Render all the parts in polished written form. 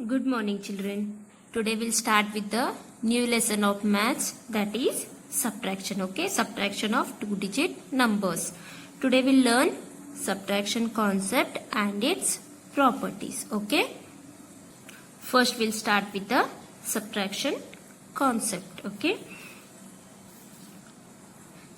Good morning, children. Today we'll start with the new lesson of maths, that is subtraction. Okay, subtraction of two-digit numbers. Today we'll learn subtraction concept and its properties. Okay. First we'll start with the subtraction concept. Okay.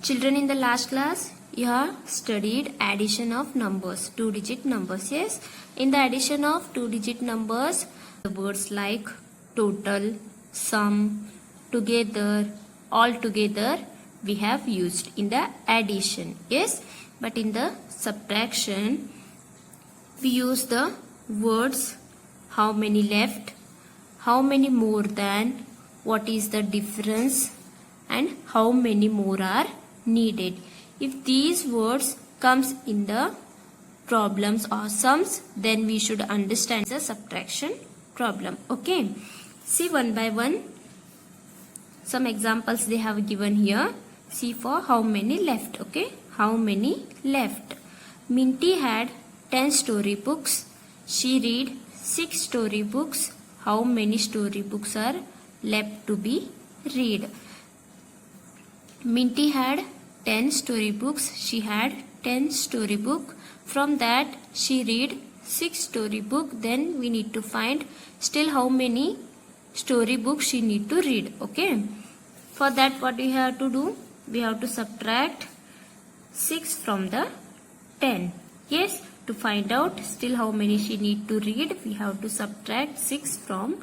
Children, in the last class you have studied addition of numbers, two-digit numbers. Yes, in the addition of two-digit numbers, the words like total, sum, together, all together we have used in the addition. Yes, but in the subtraction we use the words how many left, how many more than, what is the difference, and how many more are needed. If these words comes in the problems or sums, then we should understand the subtraction problem. Okay, see one by one some examples they have given here. See for how many left. Okay, how many left. Minty had 10 storybooks. She read 6 storybooks. How many storybooks are left to be read? Minty had 10 storybooks. She had 10 storybook. From that she read 6 storybook. Then we need to find still how many storybooks she need to read. Okay, for that what we have to do? We have to subtract 6 from the 10. Yes, to find out still how many she need to read, we have to subtract 6 from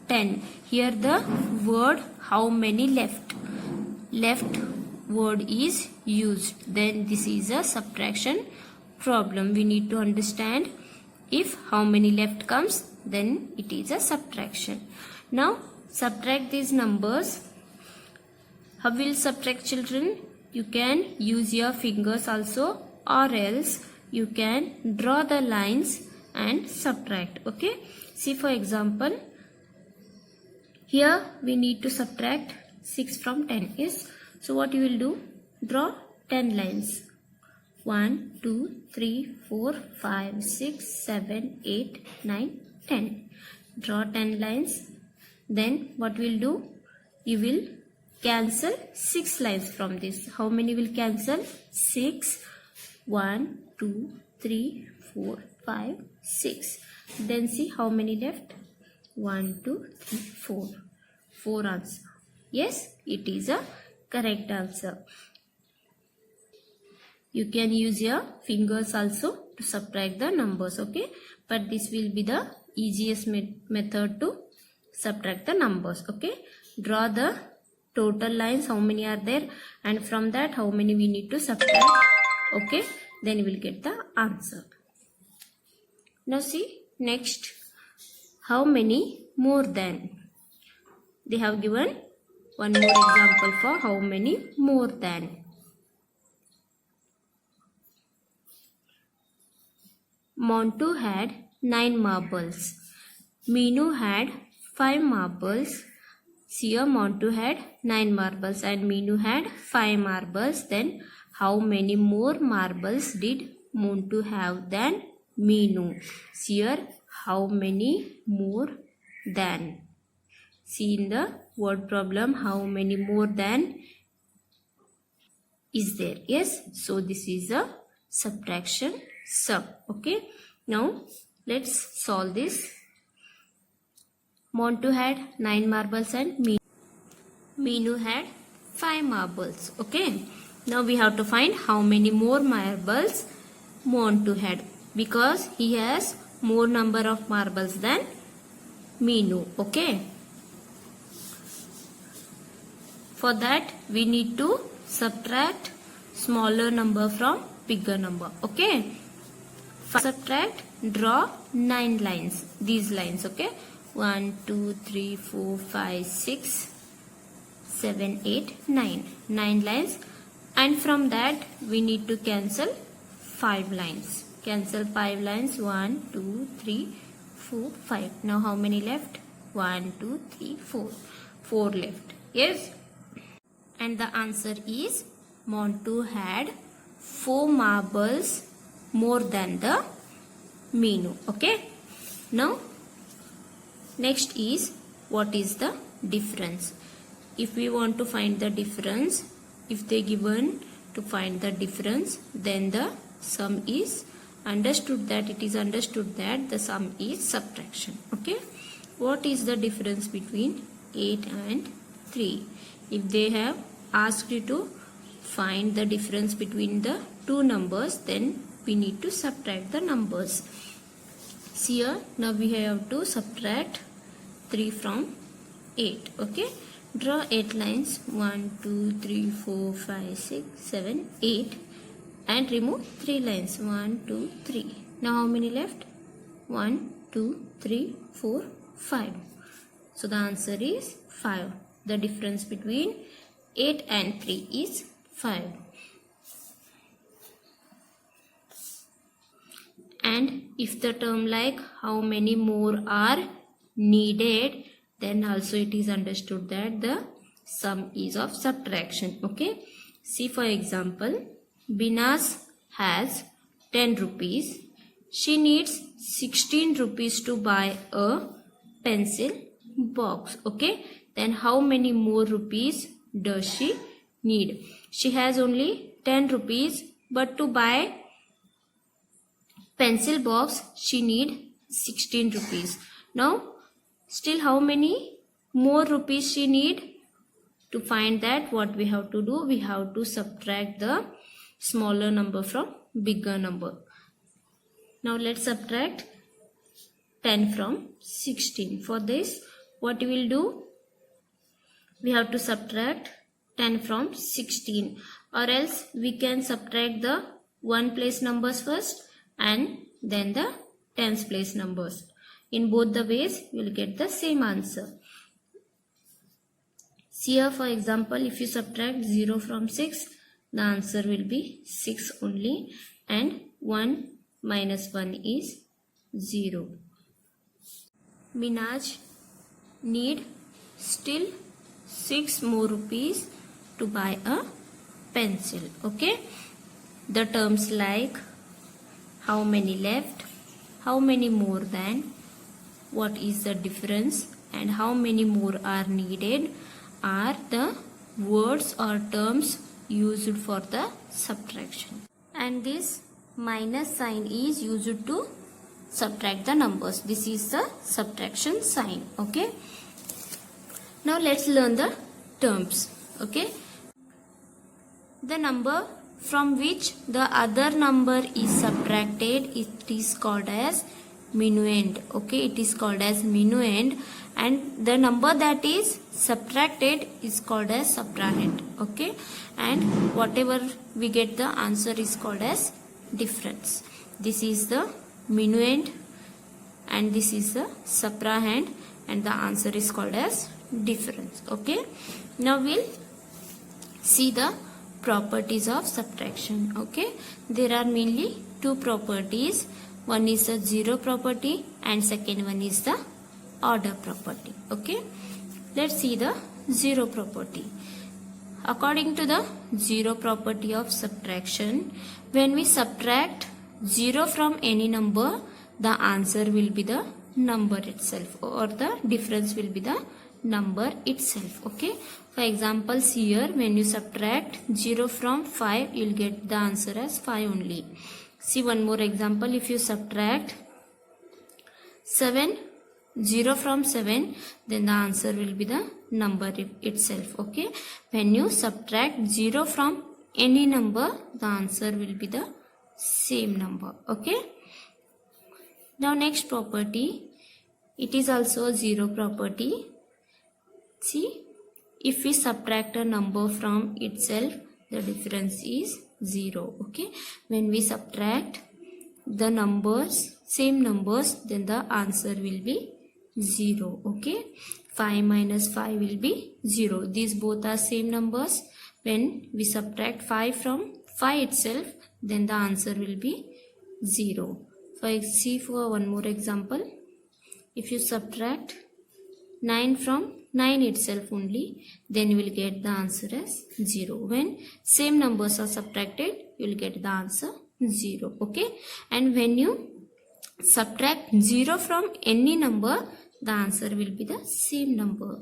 10. Here the word how many left word is used. Then this is a subtraction problem. We need to understand if how many left comes, then it is a subtraction. Now subtract these numbers. How will subtract, children? You can use your fingers also, or else you can draw the lines and subtract. Okay, see for example, here we need to subtract 6 from 10. Yes, so what you will do? Draw 10 lines. 1, 2, 3, 4, 5, 6, 7, 8, 9, 10. Draw 10 lines. Then what will do? You will cancel 6 lines from this. How many will cancel? 6. 1, 2, 3, 4, 5, 6. Then see how many left? 1, 2, 3, 4. 4 answer. Yes, it is a correct answer. You can use your fingers also to subtract the numbers. Okay, but this will be the easiest method to subtract the numbers. Okay, draw the total lines, how many are there, and from that how many we need to subtract. Okay, then you will get the answer. Now see next, how many more than. They have given one more example for how many more than. Montu had 9 marbles. Meenu had 5 marbles. Here Montu had 9 marbles and Meenu had 5 marbles. Then how many more marbles did Montu have than Meenu? Here how many more than. See in the word problem how many more than is there. Yes, so this is a subtraction sum. Okay, now let's solve this. Montu had 9 marbles and Meenu had 5 marbles. Okay, now we have to find how many more marbles Montu had, because he has more number of marbles than Meenu. Okay, for that we need to subtract smaller number from bigger number. Okay, subtract, draw 9 lines, these lines. Okay, 1, 2, 3, 4, 5, 6, 7, 8, 9. 9 lines, and from that we need to cancel 5 lines. Cancel 5 lines. 1, 2, 3, 4, 5. Now how many left? 1, 2, 3, 4. 4 left. Yes, and the answer is Montu had 4 marbles more than the Meenu. Okay, now Next is what is the difference. If we want to find the difference, if they given to find the difference, then the sum is understood that it is understood that the sum is subtraction. Okay. What is the difference between 8 and 3? If they have asked you to find the difference between the two numbers, then we need to subtract the numbers. See here, now we have to subtract 3 from 8. Okay. Draw 8 lines, 1, 2, 3, 4, 5, 6, 7, 8, and remove 3 lines, 1, 2, 3. Now how many left? 1, 2, 3, 4, 5. So the answer is 5. The difference between 8 and 3 is 5. And if the term like how many more are needed, then also it is understood that the sum is of subtraction. Okay. See, for example, Binas has 10 rupees. She needs 16 rupees to buy a pencil box. Okay. Then how many more rupees does she need? She has only 10 rupees, but to buy pencil box she need 16 rupees. Now still how many more rupees she need? To find that, what we have to do? We have to subtract the smaller number from bigger number. Now let's subtract 10 from 16. For this, what we will do? We have to subtract 10 from 16, or else we can subtract the 1 place numbers first and then the tens place numbers. In both the ways, you will get the same answer. See here, for example, if you subtract 0 from 6, the answer will be 6 only, and 1 minus 1 is 0. Minaj need still 6 more rupees to buy a pencil. Okay. The terms like how many left, how many more than, what is the difference, and how many more are needed are the words or terms used for the subtraction. And this minus sign is used to subtract the numbers. This is the subtraction sign. Okay. Now let's learn the terms. Okay. The number from which the other number is subtracted, it is called as minuend. Okay, it is called as minuend, and the number that is subtracted is called as subtrahend. Okay, and whatever we get, the answer is called as difference. This is the minuend and this is the subtrahend, and the answer is called as difference. Okay, now we'll see the properties of subtraction. Okay, there are mainly two properties. One is the zero property and second one is the order property. Okay, let's see the zero property. According to the zero property of subtraction, when we subtract 0 from any number, the answer will be the number itself, or the difference will be the number itself. Okay, for example, see here, when you subtract 0 from 5, you will get the answer as 5 only. See one more example. If you subtract 0 from 7, then the answer will be the number itself. Okay, when you subtract 0 from any number, the answer will be the same number. Okay, now next property, it is also a zero property. See, if we subtract a number from itself, the difference is 0. Okay, when we subtract the numbers, same numbers, then the answer will be 0. Okay, 5 minus 5 will be 0. These both are same numbers. When we subtract 5 from 5 itself, then the answer will be 0. For one more example, if you subtract 9 from 9 itself only, then you will get the answer as 0. When same numbers are subtracted, you will get the answer 0. Okay, and when you subtract 0 from any number, the answer will be the same number.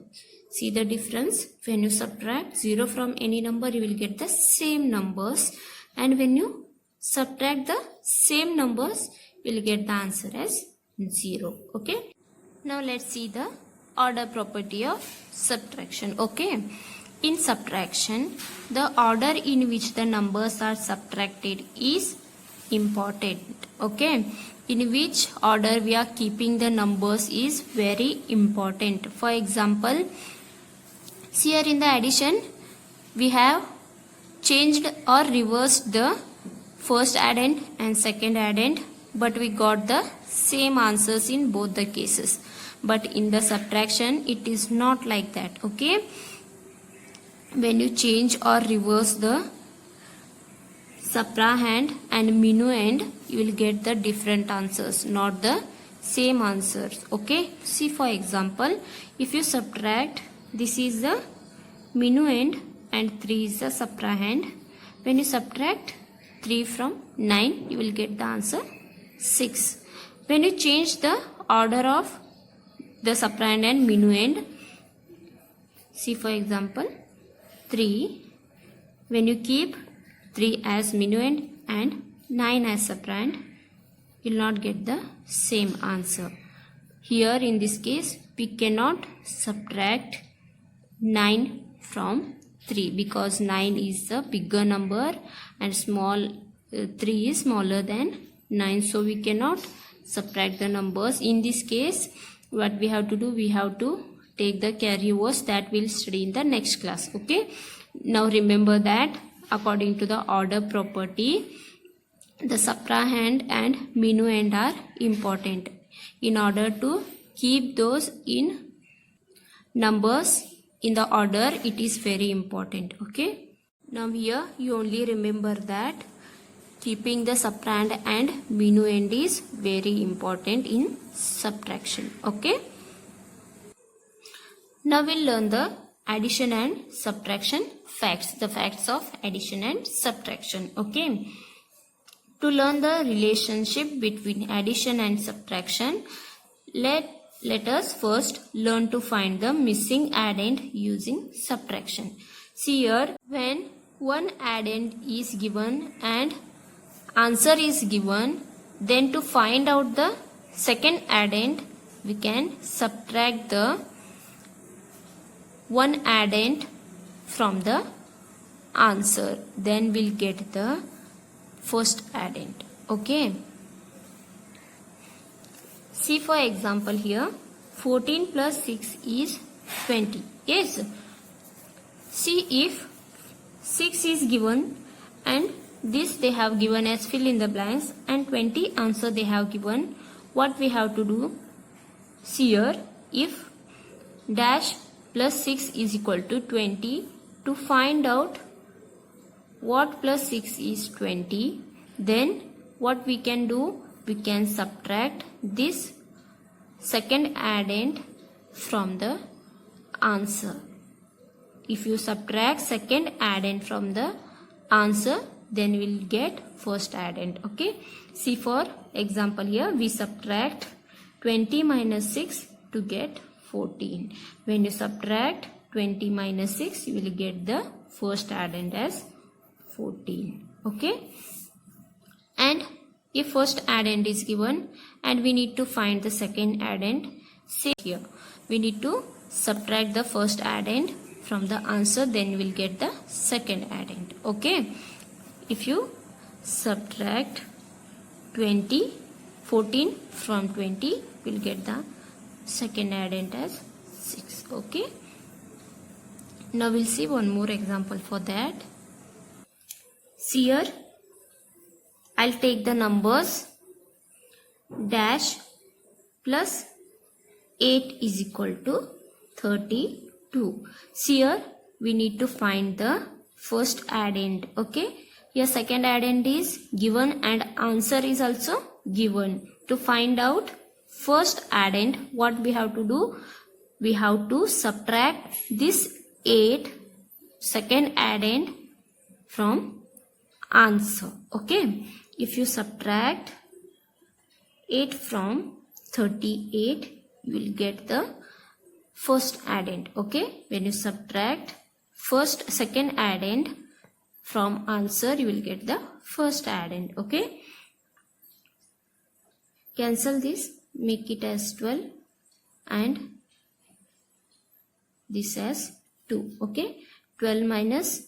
See the difference? When you subtract 0 from any number, you will get the same numbers, and when you subtract the same numbers, you will get the answer as 0. Okay. Now let's see the order property of subtraction. Okay. In subtraction, the order in which the numbers are subtracted is important. Okay. In which order we are keeping the numbers is very important. For example, see here in the addition, we have changed or reversed the first addend and second addend, but we got the same answers in both the cases. But in the subtraction, it is not like that. Okay. When you change or reverse the subtrahend and minuend, you will get the different answers, not the same answers. Okay. See, for example, if you subtract, this is the minuend and 3 is the subtrahend. When you subtract 3 from 9, you will get the answer 6. When you change the order of the subtrahend and minuend, see, for example, 3, when you keep 3 as minuend and 9 as subtrahend, you will not get the same answer. Here in this case, we cannot subtract 9 from 3 because 9 is the bigger number and 3 is smaller than 9. So we cannot subtract the numbers. In this case, what we have to do, we have to take the carryovers that we'll study in the next class. Okay. Now remember that according to the order property, the subtrahend and minuend are important. In order to keep those in numbers in the order, it is very important. Okay. Now here you only remember that keeping the subtrahend and minuend is very important in subtraction. Okay. Now we'll learn the addition and subtraction facts, the facts of addition and subtraction. Okay. To learn the relationship between addition and subtraction, let us first learn to find the missing addend using subtraction. See here, when one addend is given and answer is given, then to find out the second addend, we can subtract the one addend from the answer. Then we'll get the first addend. Okay. See, for example, here 14 plus 6 is 20. Yes. See, if 6 is given and this they have given as fill in the blanks and 20 answer they have given, what we have to do? See here, if dash plus 6 is equal to 20, to find out what plus 6 is 20, then what we can do? We can subtract this second addend from the answer. If you subtract second addend from the answer, then we will get first addend. Okay. See, for example, here we subtract 20 minus 6 to get 14. When you subtract 20 minus 6, you will get the first addend as 14. Okay. And if first addend is given and we need to find the second addend, say here we need to subtract the first addend from the answer, then we will get the second addend. Okay. If you subtract 14 from 20, we will get the second addend as 6. Okay. Now we'll see one more example for that. See here, I'll take the numbers dash plus 8 is equal to 32. See here, we need to find the first addend. Okay. Here second addend is given and answer is also given. To find out first addend, what we have to do? We have to subtract this 8 second addend from answer. Okay. If you subtract 8 from 38, you will get the first addend. Okay, when you subtract second addend from answer, you will get the first addend. Okay, cancel this, make it as 12 and this as 2. Okay, 12 minus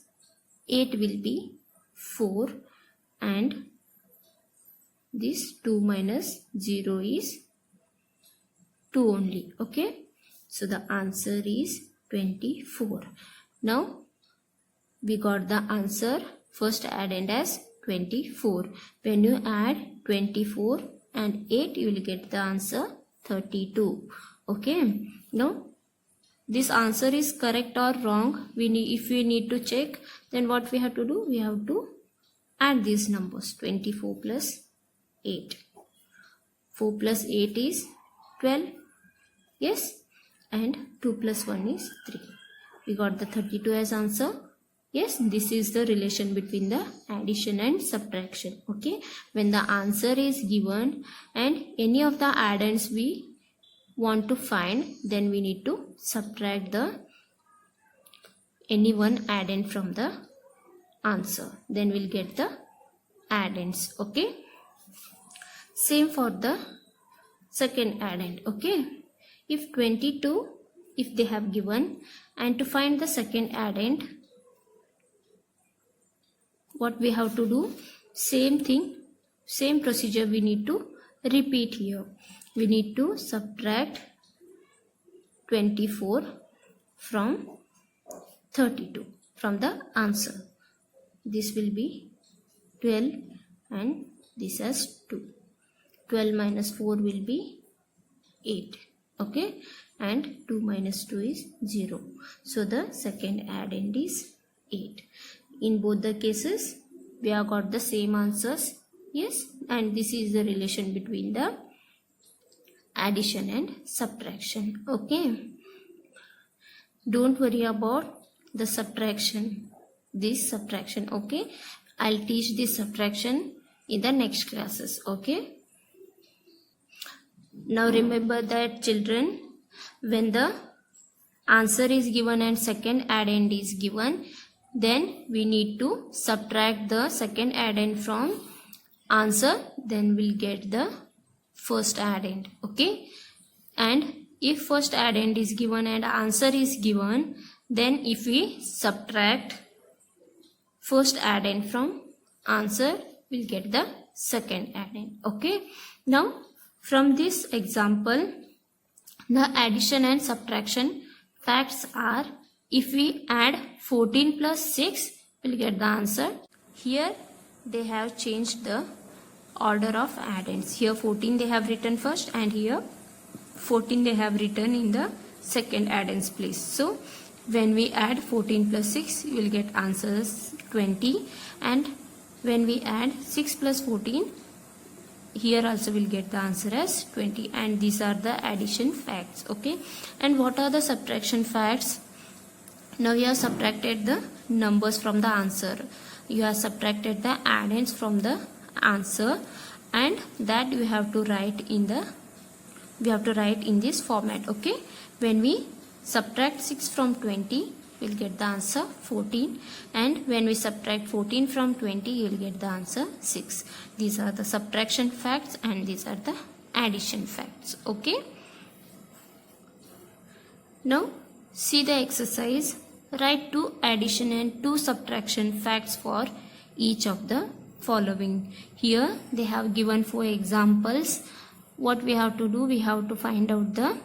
8 will be 4 and this 2 minus 0 is 2 only. Okay, so the answer is 24. Now we got the answer first addend as 24. When you add 24 and 8, you will get the answer 32. Okay, now this answer is correct or wrong. If we need to check, then what we have to do? We have to add these numbers. 24 plus 8. 4 plus 8 is 12. Yes. And 2 plus 1 is 3. We got the 32 as answer. Yes, this is the relation between the addition and subtraction. Okay, when the answer is given and any of the addends we want to find, then we need to subtract any one addend from the answer. Then we'll get the addends. Okay, same for the second addend. Okay, if 22, if they have given, and to find the second addend, what we have to do? Same thing, same procedure we need to repeat here. We need to subtract 24 from 32 from the answer. This will be 12 and this as 2. 12 minus 4 will be 8. Okay, and 2 minus 2 is 0. So the second addend is 8. In both the cases, we have got the same answers. Yes, and this is the relation between the addition and subtraction. Okay, don't worry about the subtraction, this subtraction. Okay, I'll teach this subtraction in the next classes. Okay, now remember that children, when the answer is given and second addend is given, then we need to subtract the second addend from answer, then we'll get the first addend. Okay, and if first addend is given and answer is given, then if we subtract first addend from answer, we'll get the second addend. Okay, now from this example, the addition and subtraction facts are, if we add 14 plus 6, we'll get the answer. Here they have changed the order of addends. Here 14 they have written first and here 14 they have written in the second addends place. So when we add 14 plus 6, you will get answers 20, and when we add 6 plus 14, here also we'll get the answer as 20, and these are the addition facts. Okay, and what are the subtraction facts? Now you have subtracted the numbers from the answer, you have subtracted the addends from the answer, and that we have to write in this format. Okay, when we subtract 6 from 20, we'll get the answer 14, and when we subtract 14 from 20, you'll get the answer 6. These are the subtraction facts and these are the addition facts. Okay, now see the exercise. Write 2 addition and 2 subtraction facts for each of the following. Here they have given 4 examples. What we have to do? We have to find out the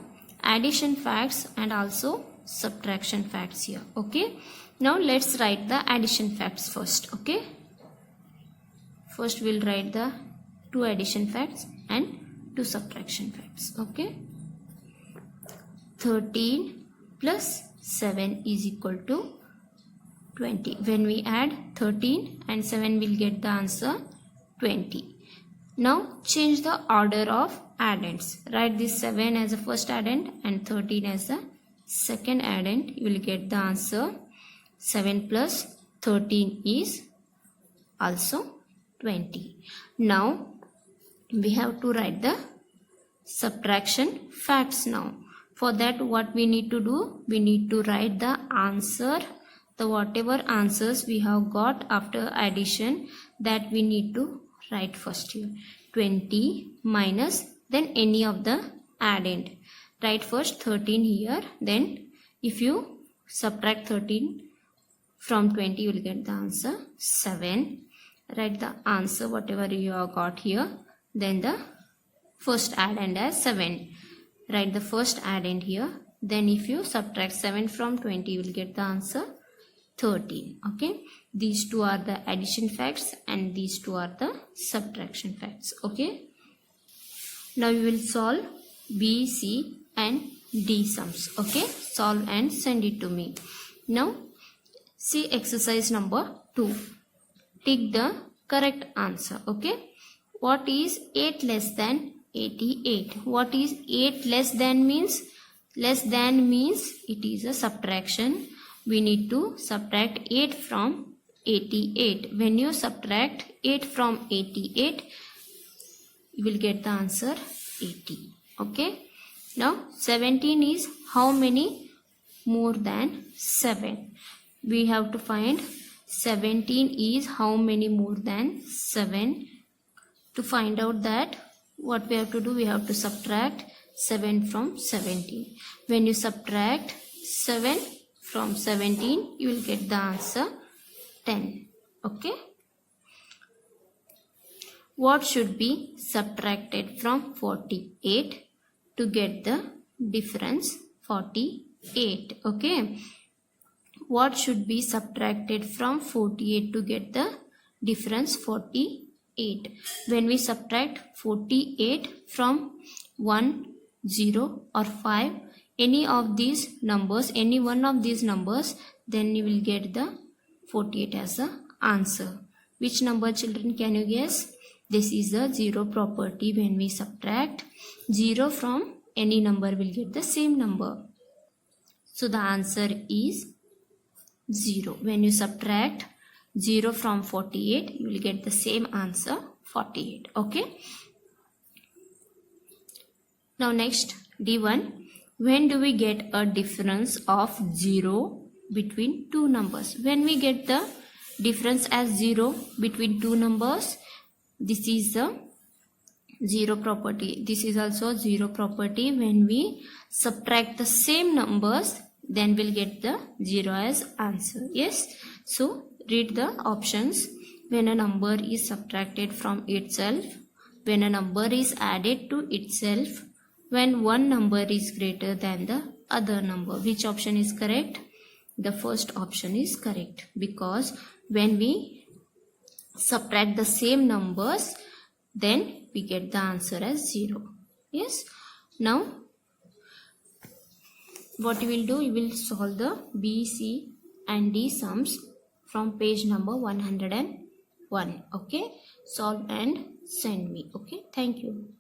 addition facts and also subtraction facts here. Okay, now let's write the addition facts first. Okay, first we'll write the 2 addition facts and 2 subtraction facts. Okay, 13 plus 7 is equal to 20. When we add 13 and 7, we'll get the answer 20. Now change the order of addends. Write this 7 as the first addend and 13 as the second addend. You will get the answer 7 plus 13 is also 20. Now we have to write the subtraction facts now. For that, what we need to do? We need to write the answer, the whatever answers we have got after addition, that we need to write first here. 20 minus, then any of the addend. Write first 13 here, then if you subtract 13 from 20, you will get the answer 7. Write the answer whatever you have got here, then the first addend as 7. Write the first addend here, then if you subtract 7 from 20, you will get the answer 13. Okay, these two are the addition facts and these two are the subtraction facts. Okay, now we will solve B, C and D sums. Okay, solve and send it to me. Now see exercise number 2. Tick the correct answer. Okay, what is 8 less than 88? What is 8 less than means? Less than means it is a subtraction. We need to subtract 8 from 88. When you subtract 8 from 88, you will get the answer 80. Okay, now 17 is how many more than 7? We have to find 17 is how many more than 7. To find out that, what we have to do? We have to subtract 7 from 17. When you subtract 7 from 17, you will get the answer 10. Okay, what should be subtracted from 48 to get the difference 48? Okay, what should be subtracted from 48 to get the difference 48? When we subtract 48 from 1, 0 or 5, any of these numbers, any one of these numbers, then you will get the 48 as the answer. Which number, children, can you guess? This is the 0 property. When we subtract 0 from any number, we'll get the same number. So the answer is 0. When you subtract 0 from 48, you will get the same answer 48. Okay, now next D1. When do we get a difference of 0 between two numbers? When we get the difference as 0 between two numbers, this is the 0 property. This is also 0 property. When we subtract the same numbers, then we'll get the 0 as answer. Yes, so read the options. When a number is subtracted from itself, when a number is added to itself, when one number is greater than the other number. Which option is correct? The first option is correct, because when we subtract the same numbers, then we get the answer as 0. Yes, now what you will do, you will solve the B, C and D sums from page number 101. Okay, solve and send me. Okay, thank you.